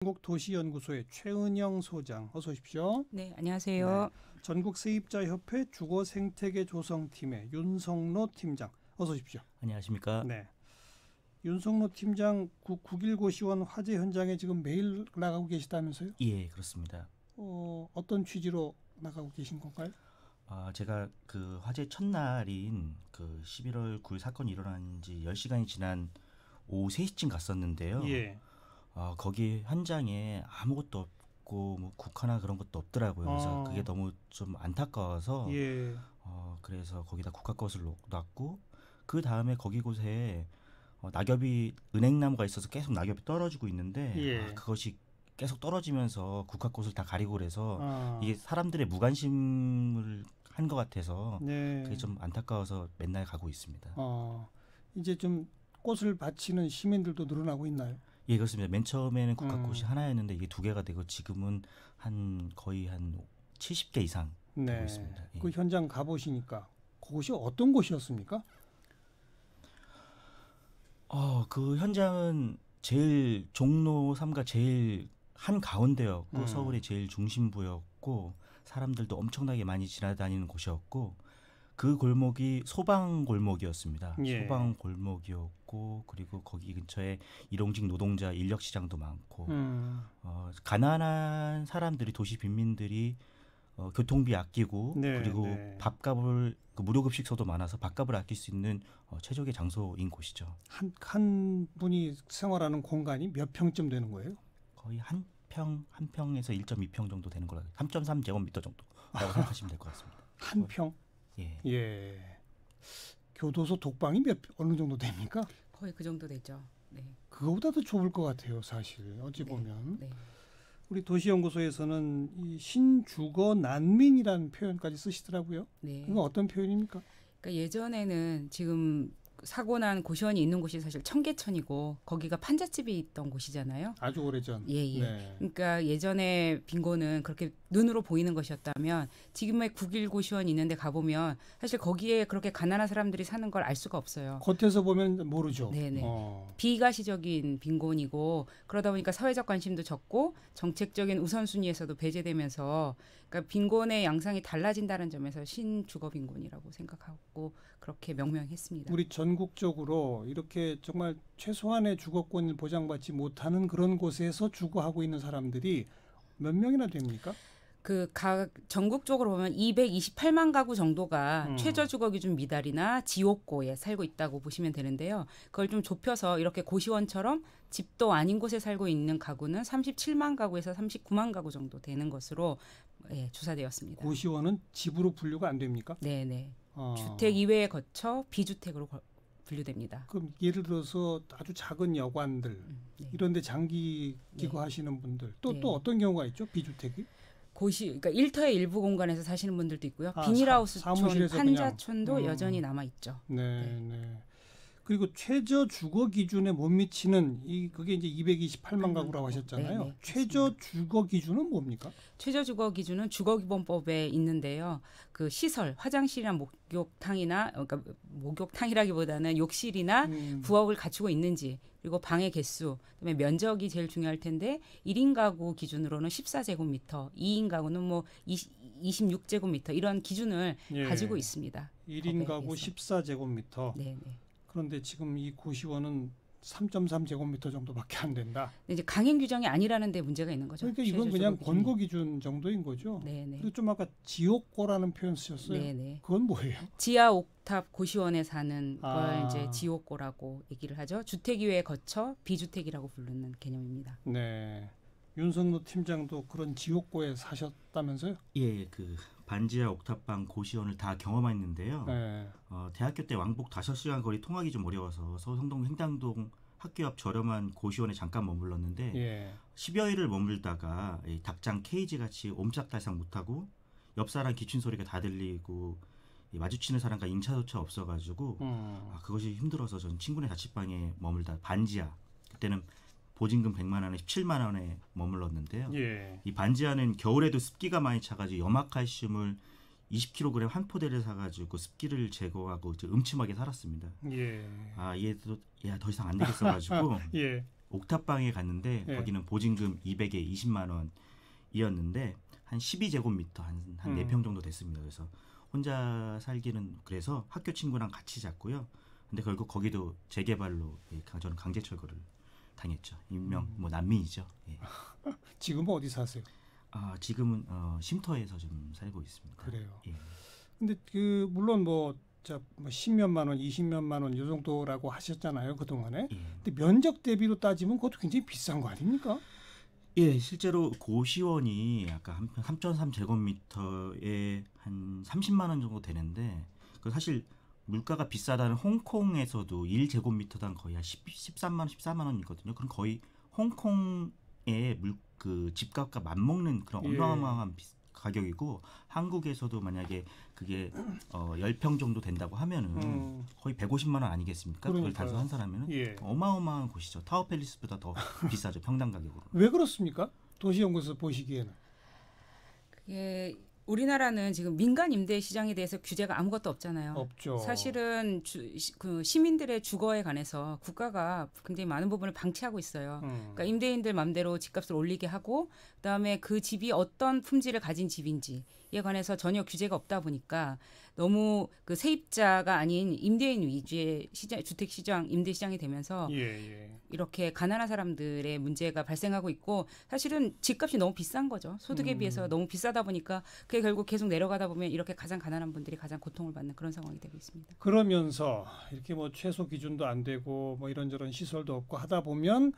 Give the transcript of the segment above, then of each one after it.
전국도시연구소의 최은영 소장, 어서 오십시오. 네, 안녕하세요. 네. 전국세입자협회 주거생태계조성팀의 윤성로 팀장, 어서 오십시오. 안녕하십니까. 네. 윤성로 팀장, 9.11고시원 화재 현장에 지금 매일 나가고 계시다면서요? 예, 그렇습니다. 어떤 취지로 나가고 계신 건가요? 제가 그 화재 첫날인 그 11월 9일 사건이 일어난 지 10시간이 지난 오후 3시쯤 갔었는데요. 예. 거기 현장에 아무것도 없고 뭐 국화나 그런 것도 없더라고요. 그래서 그게 너무 좀 안타까워서 예. 그래서 거기다 국화꽃을 놨고 그 다음에 거기 곳에 낙엽이 은행나무가 있어서 계속 낙엽이 떨어지고 있는데 예. 그것이 계속 떨어지면서 국화꽃을 다 가리고 그래서 이게 사람들의 무관심을 한 것 같아서 네. 그게 좀 안타까워서 맨날 가고 있습니다. 이제 좀 꽃을 바치는 시민들도 늘어나고 있나요? 예, 그렇습니다. 맨 처음에는 국화꽃이 하나였는데 이게 2개가 되고 지금은 거의 한 70개 이상 되고 있습니다. 예. 그 현장 가보시니까 그곳이 어떤 곳이었습니까? 그 현장은 제일 종로 3가 제일 한 가운데였고 서울의 제일 중심부였고 사람들도 엄청나게 많이 지나다니는 곳이었고 그 골목이 소방 골목이었습니다. 예. 소방 골목이었고 그리고 거기 근처에 일용직 노동자 인력 시장도 많고 가난한 사람들이 도시 빈민들이 교통비 아끼고 그리고 밥값을 무료급식소도 많아서 밥값을 아낄 수 있는 최적의 장소인 곳이죠. 한 분이 생활하는 공간이 몇 평쯤 되는 거예요? 거의 한 평에서 1.2평 정도 되는 거라 3.3제곱미터 정도라고 생각하시면 될 것 같습니다. 한 평? 예. 교도소 독방이 어느 정도 됩니까? 거의 그 정도 되죠. 네. 그거보다 더 좁을 것 같아요, 사실. 어찌 보면. 네. 우리 도시연구소에서는 이 신주거 난민이라는 표현까지 쓰시더라고요. 네. 이건 어떤 표현입니까? 그러니까 예전에는 지금 사고 난 고시원이 있는 곳이 사실 청계천이고 거기가 판잣집이 있던 곳이잖아요. 아주 오래전. 예. 네. 그러니까 예전에 빈곤은 그렇게 눈으로 보이는 것이었다면 지금의 9.1 고시원이 있는데 가보면 사실 거기에 그렇게 가난한 사람들이 사는 걸 알 수가 없어요. 겉에서 보면 모르죠. 네네. 비가시적인 빈곤이고 그러다 보니까 사회적 관심도 적고 정책적인 우선순위에서도 배제되면서 그러니까 빈곤의 양상이 달라진다는 점에서 신주거 빈곤이라고 생각하고 그렇게 명명했습니다. 우리 전국적으로 이렇게 정말 최소한의 주거권을 보장받지 못하는 그런 곳에서 주거하고 있는 사람들이 몇 명이나 됩니까? 전국적으로 보면 228만 가구 정도가 최저주거 기준 미달이나 지옥고에 살고 있다고 보시면 되는데요. 그걸 좀 좁혀서 이렇게 고시원처럼 집도 아닌 곳에 살고 있는 가구는 37만 가구에서 39만 가구 정도 되는 것으로 조사되었습니다. 고시원은 집으로 분류가 안 됩니까? 네네. 주택 이외에 거쳐 비주택으로 분류됩니다. 그럼 예를 들어서 아주 작은 여관들 이런 데 장기 기거하시는 분들 또 어떤 경우가 있죠? 비주택이? 그러니까 일터의 일부 공간에서 사시는 분들도 있고요. 비닐하우스촌, 판자촌도 여전히 남아 있죠. 네. 그리고 최저 주거 기준에 못 미치는 그게 이제 228만 가구라고 하셨잖아요. 네, 최저 주거 기준은 뭡니까? 최저 주거 기준은 주거기본법에 있는데요. 그 시설, 화장실이나 목욕탕이나 그러니까 목욕탕이라기보다는 욕실이나 부엌을 갖추고 있는지 그리고 방의 개수, 그다음에 면적이 제일 중요할 텐데 1인 가구 기준으로는 14제곱미터, 2인 가구는 뭐 26제곱미터 이런 기준을 가지고 있습니다. 1인 가구 14제곱미터. 네. 그런데 지금 이 고시원은 3.3제곱미터 정도밖에 안 된다. 이제 강행 규정이 아니라는 데 문제가 있는 거죠. 그러니까 이건 그냥 권고 기준 정도인 거죠. 네네. 그리고 좀 아까 지옥고라는 표현 쓰셨어요. 네네. 그건 뭐예요? 지하 옥탑 고시원에 사는 걸 이제 지옥고라고 얘기를 하죠. 주택 이외에 거쳐 비주택이라고 부르는 개념입니다. 네. 윤성로 팀장도 그런 지옥고에 사셨다면서요? 예, 그 반지하 옥탑방 고시원을 다 경험했는데요. 대학교 때 왕복 5시간 거리 통학이 좀 어려워서 서울 성동 횡단동 학교 앞 저렴한 고시원에 잠깐 머물렀는데 10여일을 머물다가 닭장 케이지 같이 옴짝달싹 못하고 옆 사람 기침 소리가 다 들리고 마주치는 사람과 인차조차 없어가지고 그것이 힘들어서 전 친구네 자취방에 머물다 반지하 그때는 보증금 100만 원에 17만 원에 머물렀는데요. 이 반지하는 겨울에도 습기가 많이 차가지고 염화칼슘을 20kg 한 포대를 사가지고 습기를 제거하고 음침하게 살았습니다. 이게 더 이상 안 되겠어가지고 옥탑방에 갔는데 예. 거기는 보증금 200에 20만 원이었는데 한 12제곱미터 한 4평 정도 됐습니다. 그래서 혼자 살기는 그래서 학교 친구랑 같이 잤고요. 근데 결국 거기도 재개발로 저는 강제 철거를 당했죠. 일명 뭐 난민이죠. 예. 지금은 어디 사세요? 지금은 쉼터에서 좀 살고 있습니다. 그래요. 예. 근데 그 물론 뭐 10몇만 원, 20몇만 원 이 정도라고 하셨잖아요, 그동안에. 예. 근데 면적 대비로 따지면 그것도 굉장히 비싼 거 아닙니까? 예, 실제로 고시원이 아까 한 3.3제곱미터에 한 30만 원 정도 되는데 그 사실 물가가 비싸다는 홍콩에서도 1제곱미터당 거의 한 13만 원, 14만 원이거든요. 그럼 거의 홍콩의 그 집값과 맞먹는 그런 어마어마한 가격이고 한국에서도 만약에 그게 10평 정도 된다고 하면은 거의 150만 원 아니겠습니까? 그걸 단순 한 사람이면 어마어마한 곳이죠. 타워팰리스보다 더 비싸죠. 평당 가격으로. 왜 그렇습니까? 도시연구소 보시기에는. 그게 우리나라는 지금 민간 임대 시장에 대해서 규제가 아무것도 없잖아요. 없죠. 사실은 그 시민들의 주거에 관해서 국가가 굉장히 많은 부분을 방치하고 있어요. 그러니까 임대인들 맘대로 집값을 올리게 하고 그다음에 그 집이 어떤 품질을 가진 집인지에 관해서 전혀 규제가 없다 보니까 너무 그 세입자가 아닌 임대인 위주의 주택 시장, 임대 시장이 되면서 이렇게 가난한 사람들의 문제가 발생하고 있고 사실은 집값이 너무 비싼 거죠. 소득에 비해서 너무 비싸다 보니까 그게 결국 계속 내려가다 보면 이렇게 가장 가난한 분들이 가장 고통을 받는 그런 상황이 되고 있습니다. 그러면서 이렇게 뭐 최소 기준도 안 되고 뭐 이런저런 시설도 없고 하다 보면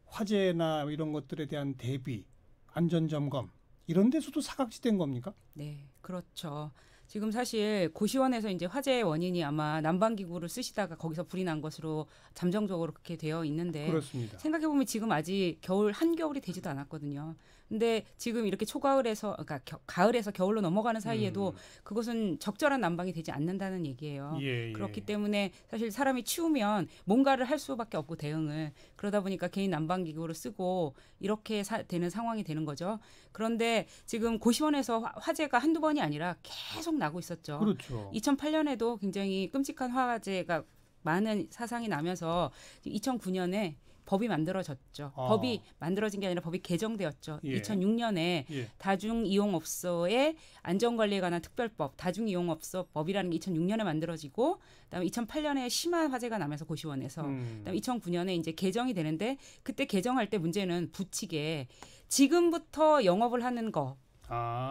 화재나 이런 것들에 대한 대비, 안전 점검 이런 데서도 사각지대인 겁니까? 네, 그렇죠. 지금 사실 고시원에서 이제 화재의 원인이 아마 난방기구를 쓰시다가 거기서 불이 난 것으로 잠정적으로 그렇게 되어 있는데 그렇습니다. 생각해 보면 지금 아직 겨울 한겨울이 되지도 않았거든요. 근데 지금 이렇게 초가을에서 그러니까 가을에서 겨울로 넘어가는 사이에도 그것은 적절한 난방이 되지 않는다는 얘기예요. 그렇기 때문에 사실 사람이 추우면 뭔가를 할 수밖에 없고 대응을 그러다 보니까 개인 난방기구를 쓰고 이렇게 되는 상황이 되는 거죠. 그런데 지금 고시원에서 화재가 한두 번이 아니라 계속 나고 있었죠. 그렇죠. 2008년에도 굉장히 끔찍한 화재가 많은 사상이 나면서 2009년에 법이 만들어졌죠. 법이 만들어진 게 아니라 법이 개정되었죠. 2006년에 다중이용업소의 안전관리에 관한 특별법, 다중이용업소법이라는 게 2006년에 만들어지고 그다음에 2008년에 심한 화재가 나면서 고시원에서 그다음에 2009년에 이제 개정이 되는데 그때 개정할 때 문제는 부칙에 지금부터 영업을 하는 거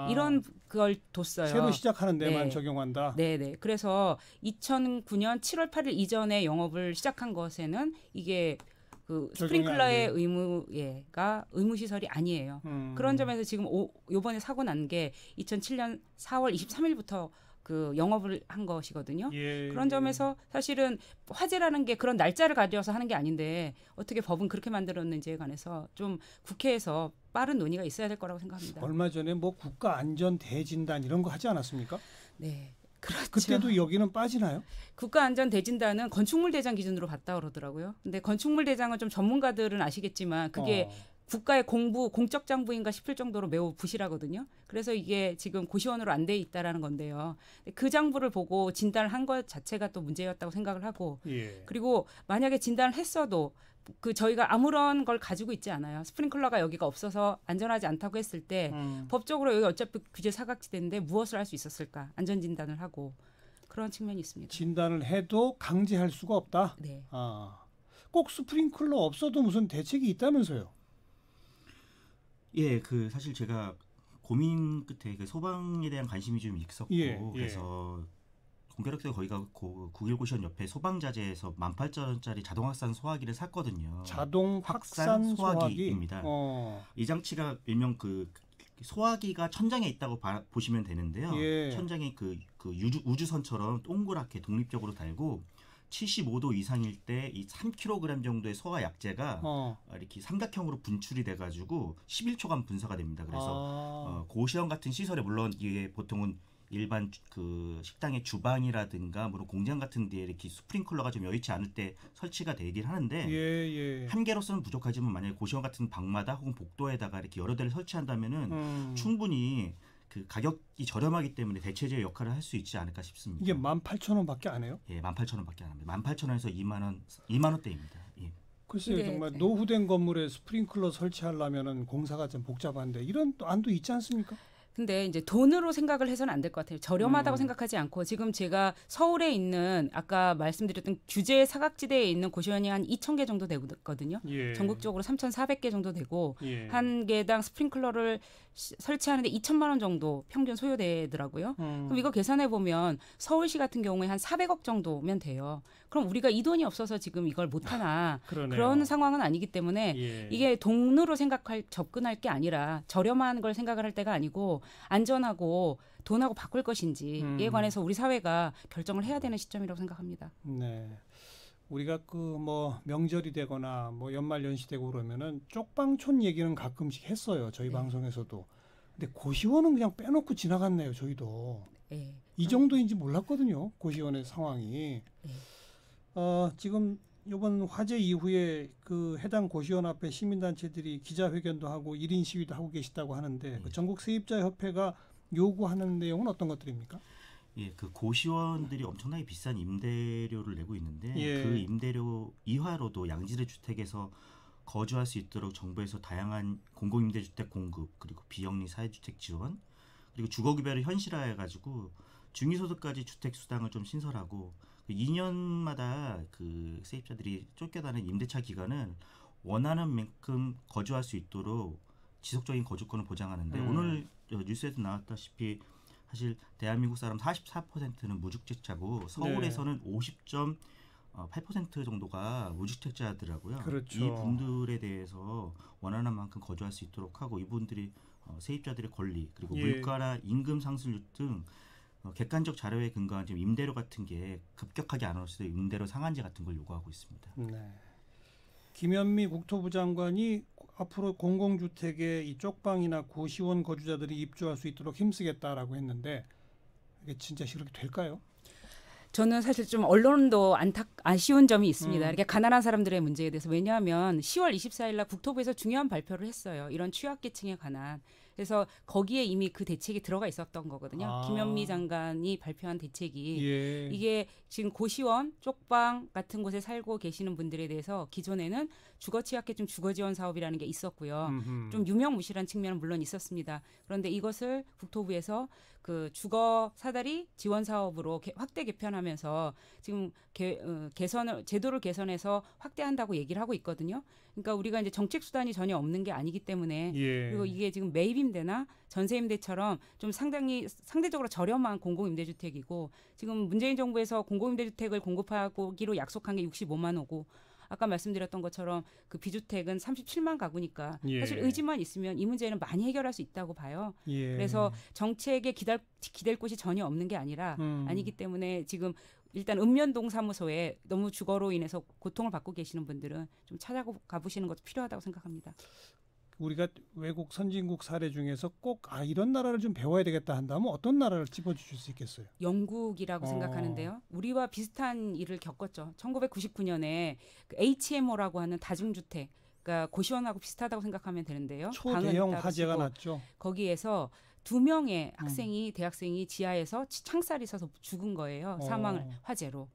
이런 그걸 뒀어요. 새로 시작하는 데만 적용한다. 네네. 그래서 2009년 7월 8일 이전에 영업을 시작한 것에는 이게 그 스프링클러의 의무 시설이 아니에요. 그런 점에서 지금 요번에 사고 난 게 2007년 4월 23일부터 그 영업을 한 것이거든요. 그런 점에서 사실은 화재라는 게 그런 날짜를 가져서 하는 게 아닌데 어떻게 법은 그렇게 만들었는지에 관해서 좀 국회에서 빠른 논의가 있어야 될 거라고 생각합니다. 얼마 전에 뭐 국가안전대진단 이런 거 하지 않았습니까? 네. 그렇죠. 그때도 여기는 빠지나요? 국가안전대진단은 건축물 대장 기준으로 봤다 그러더라고요. 근데 건축물 대장은 좀 전문가들은 아시겠지만 그게 국가의 공적 장부인가 싶을 정도로 매우 부실하거든요. 그래서 이게 지금 고시원으로 안 돼 있다라는 건데요. 그 장부를 보고 진단을 한 것 자체가 또 문제였다고 생각을 하고 그리고 만약에 진단을 했어도 그 저희가 아무런 걸 가지고 있지 않아요. 스프링클러가 여기가 없어서 안전하지 않다고 했을 때 법적으로 여기 어차피 규제 사각지대인데 무엇을 할 수 있었을까? 안전 진단을 하고 그런 측면이 있습니다. 진단을 해도 강제할 수가 없다. 네. 꼭 스프링클러 없어도 무슨 대책이 있다면서요? 예, 그 사실 제가 고민 끝에 그 소방에 대한 관심이 좀 있었고 그래서 공교롭게 거기가 9.1 고시원 옆에 소방자재에서 18,000원짜리 자동 확산 소화기를 샀거든요. 자동 확산 소화기입니다. 이 장치가 일명 그 소화기가 천장에 있다고 보시면 되는데요. 천장에 그 우주선처럼 동그랗게 독립적으로 달고 75도 이상일 때 이 3kg 정도의 소화 약재가 이렇게 삼각형으로 분출이 돼가지고 11초간 분사가 됩니다. 그래서 고시원 같은 시설에 물론 이게 보통은 일반 그 식당의 주방이라든가 물론 공장 같은 데에 이렇게 스프링클러가 좀 여의치 않을 때 설치가 되긴 하는데 한 개로서는 부족하지만 만약에 고시원 같은 방마다 혹은 복도에다가 이렇게 여러 대를 설치한다면은 충분히 그 가격이 저렴하기 때문에 대체제의 역할을 할 수 있지 않을까 싶습니다. 이게 18,000원밖에 안 해요? 예, 18,000원밖에 안 합니다. 18,000원에서 2만 원대입니다. 예. 글쎄요, 정말 노후된 건물에 스프링클러 설치하려면은 공사가 좀 복잡한데 이런 또 안도 있지 않습니까? 근데 이제 돈으로 생각을 해서는 안 될 것 같아요. 저렴하다고 생각하지 않고 지금 제가 서울에 있는 아까 말씀드렸던 규제 사각지대에 있는 고시원이 한 2,000개 정도 되거든요. 예. 전국적으로 3,400개 정도 되고 예. 한 개당 스프링클러를 설치하는데 2천만 원 정도 평균 소요되더라고요. 그럼 이거 계산해 보면 서울시 같은 경우에 한 400억 정도면 돼요. 그럼 우리가 이 돈이 없어서 지금 이걸 못 하나 그런 상황은 아니기 때문에 예. 이게 돈으로 접근할 게 아니라 저렴한 걸 생각을 할 때가 아니고 안전하고 돈하고 바꿀 것인지에 관해서 우리 사회가 결정을 해야 되는 시점이라고 생각합니다. 네. 우리가 그 뭐 명절이 되거나 뭐 연말 연시되고 그러면은 쪽방촌 얘기는 가끔씩 했어요. 저희 방송에서도. 근데 고시원은 그냥 빼놓고 지나갔네요. 저희도. 네. 이 정도인지 몰랐거든요. 고시원의 상황이. 네. 지금 이번 화재 이후에 그 해당 고시원 앞에 시민단체들이 기자회견도 하고 1인 시위도 하고 계시다고 하는데 그 전국 세입자협회가 요구하는 내용은 어떤 것들입니까? 예, 그 고시원들이 엄청나게 비싼 임대료를 내고 있는데 예. 그 임대료 이하로도 양질의 주택에서 거주할 수 있도록 정부에서 다양한 공공임대주택 공급 그리고 비영리 사회주택 지원 그리고 주거급여를 현실화해가지고 중위소득까지 주택 수당을 좀 신설하고 2년마다 그 세입자들이 쫓겨나는 임대차 기간을 원하는 만큼 거주할 수 있도록 지속적인 거주권을 보장하는데 오늘 뉴스에도 나왔다시피 사실 대한민국 사람 44%는 무주택자고 서울에서는 50.8% 정도가 무주택자더라고요. 그렇죠. 이 분들에 대해서 원하는 만큼 거주할 수 있도록 하고 이분들이 세입자들의 권리 그리고 물가나 임금 상승률 등 객관적 자료에 근거한 지금 임대료 같은 게 급격하게 안 올라서 임대료 상한제 같은 걸 요구하고 있습니다. 네. 김현미 국토부 장관이 앞으로 공공주택에 이 쪽방이나 고시원 거주자들이 입주할 수 있도록 힘쓰겠다라고 했는데 이게 진짜 그렇게 될까요? 저는 사실 좀 언론도 아쉬운 점이 있습니다. 이렇게 가난한 사람들의 문제에 대해서. 왜냐하면 10월 24일 날 국토부에서 중요한 발표를 했어요. 이런 취약계층에 관한. 그래서 거기에 이미 그 대책이 들어가 있었던 거거든요. 김현미 장관이 발표한 대책이 이게 지금 고시원, 쪽방 같은 곳에 살고 계시는 분들에 대해서 기존에는 주거취약계층 주거지원 사업이라는 게 있었고요. 좀 유명무실한 측면은 물론 있었습니다. 그런데 이것을 국토부에서 그 주거 사다리 지원 사업으로 확대 개편하면서 지금 제도를 개선해서 확대한다고 얘기를 하고 있거든요. 그러니까 우리가 이제 정책 수단이 전혀 없는 게 아니기 때문에 그리고 이게 지금 매입임대나 전세임대처럼 좀 상대적으로 저렴한 공공임대주택이고 지금 문재인 정부에서 공공임대주택을 공급하기로 약속한 게 65만 호고 아까 말씀드렸던 것처럼 그 비주택은 37만 가구니까 사실 의지만 있으면 이 문제는 많이 해결할 수 있다고 봐요. 그래서 정책에 기댈 곳이 전혀 없는 게 아니기 때문에 지금 일단 읍면동 사무소에 너무 주거로 인해서 고통을 받고 계시는 분들은 좀 찾아가 보시는 것도 필요하다고 생각합니다. 우리가 외국 선진국 사례 중에서 꼭 이런 나라를 좀 배워야 되겠다 한다면 어떤 나라를 찝어주실 수 있겠어요? 영국이라고 생각하는데요. 우리와 비슷한 일을 겪었죠. 1999년에 그 HMO라고 하는 다중주택, 그러니까 고시원하고 비슷하다고 생각하면 되는데요. 초대형 화재가 났죠. 거기에서 2명의 대학생이 지하에서 창살이 서서 죽은 거예요. 사망을 화재로.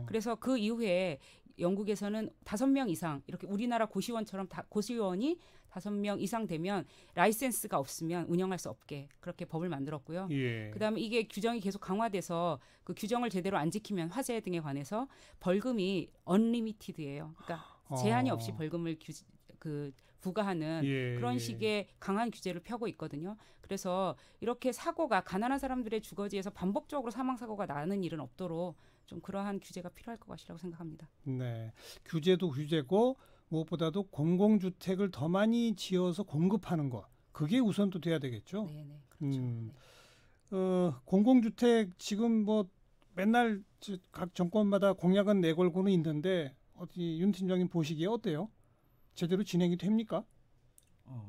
그래서 그 이후에 영국에서는 5명 이상 이렇게 우리나라 고시원처럼 고시원이 5명 이상 되면 라이센스가 없으면 운영할 수 없게 그렇게 법을 만들었고요. 그다음에 이게 규정이 계속 강화돼서 그 규정을 제대로 안 지키면 화재 등에 관해서 벌금이 언리미티드예요. 그러니까 제한이 없이 벌금을 부과하는 그런 식의 강한 규제를 펴고 있거든요. 그래서 이렇게 사고가 가난한 사람들의 주거지에서 반복적으로 사망 사고가 나는 일은 없도록 좀 그러한 규제가 필요할 것이라고 생각합니다. 네, 규제도 규제고 무엇보다도 공공주택을 더 많이 지어서 공급하는 것 그게 우선도 돼야 되겠죠. 네, 그렇죠. 공공주택 지금 뭐 맨날 각 정권마다 공약은 내걸고는 있는데 어디 윤 팀장님 보시기에 어때요? 제대로 진행이 됩니까?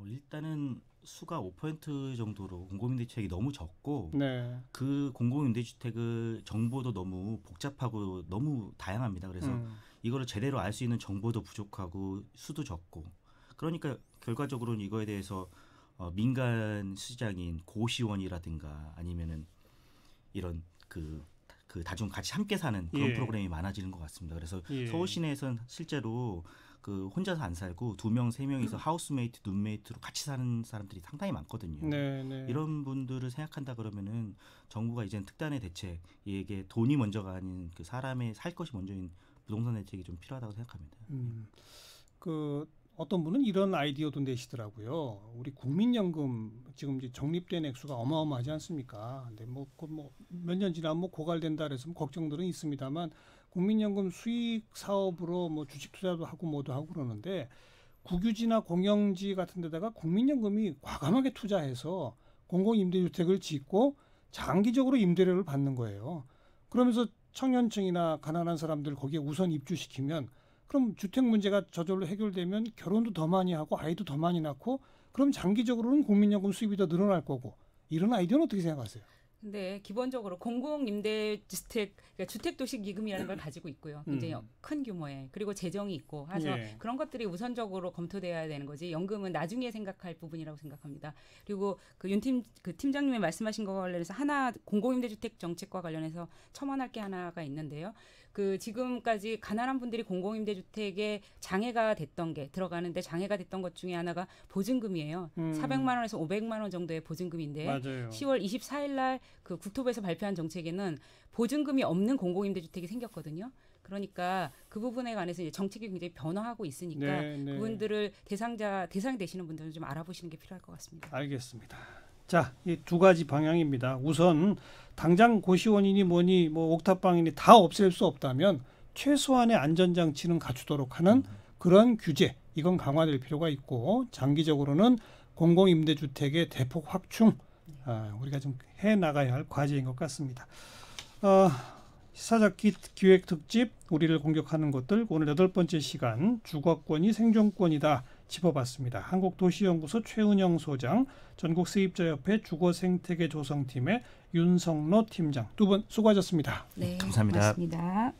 일단은 수가 5% 정도로 공공임대주택이 너무 적고 그 공공임대주택의 정보도 너무 복잡하고 너무 다양합니다. 그래서 이거를 제대로 알 수 있는 정보도 부족하고 수도 적고 그러니까 결과적으로는 이거에 대해서 민간 시장인 고시원이라든가 아니면은 이런 그 다중 같이 함께 사는 그런 프로그램이 많아지는 것 같습니다. 그래서 서울 시내에서는 실제로 그 혼자서 안 살고 2명, 3명이서 하우스메이트, 룸메이트로 같이 사는 사람들이 상당히 많거든요. 네. 이런 분들을 생각한다 그러면은 정부가 이제는 특단의 대책, 이게 돈이 먼저가 아닌 그 사람의 살 것이 먼저인 부동산 대책이 좀 필요하다고 생각합니다. 그 어떤 분은 이런 아이디어도 내시더라고요. 우리 국민연금 지금 이제 적립된 액수가 어마어마하지 않습니까? 근데 뭐 몇 년 지나면 고갈된다 그래서 걱정들은 있습니다만 국민연금 수익 사업으로 뭐 주식 투자도 하고 뭐도 하고 그러는데 국유지나 공영지 같은 데다가 국민연금이 과감하게 투자해서 공공임대주택을 짓고 장기적으로 임대료를 받는 거예요. 그러면서 청년층이나 가난한 사람들 거기에 우선 입주시키면 그럼 주택 문제가 저절로 해결되면 결혼도 더 많이 하고 아이도 더 많이 낳고 그럼 장기적으로는 국민연금 수입이 더 늘어날 거고 이런 아이디어는 어떻게 생각하세요? 근데 기본적으로 공공임대주택, 그러니까 주택도시기금이라는 걸 가지고 있고요. 굉장히 큰 규모의 그리고 재정이 있고 해서 그런 것들이 우선적으로 검토돼야 되는 거지. 연금은 나중에 생각할 부분이라고 생각합니다. 그리고 그 그 팀장님이 말씀하신 것과 관련해서 하나 공공임대주택 정책과 관련해서 첨언할 게 하나가 있는데요. 그 지금까지 가난한 분들이 공공임대주택에 장애가 됐던 게 들어가는데 장애가 됐던 것 중에 하나가 보증금이에요. 400만 원에서 500만 원 정도의 보증금인데 맞아요. 10월 24일 날 그 국토부에서 발표한 정책에는 보증금이 없는 공공임대주택이 생겼거든요. 그러니까 그 부분에 관해서 이제 정책이 굉장히 변화하고 있으니까 그분들을 대상 되시는 분들은 좀 알아보시는 게 필요할 것 같습니다. 알겠습니다. 자, 이 두 가지 방향입니다. 우선 당장 고시원이니 뭐니 뭐 옥탑방이니 다 없앨 수 없다면 최소한의 안전장치는 갖추도록 하는 그런 규제, 이건 강화될 필요가 있고 장기적으로는 공공임대주택의 대폭 확충, 우리가 좀 해나가야 할 과제인 것 같습니다. 시사잡기 기획특집 우리를 공격하는 것들 오늘 8번째 시간 주거권이 생존권이다 짚어봤습니다. 한국도시연구소 최은영 소장, 전국세입자협회 주거생태계 조성팀의 윤성로 팀장 두 분 수고하셨습니다. 네, 감사합니다. 고맙습니다.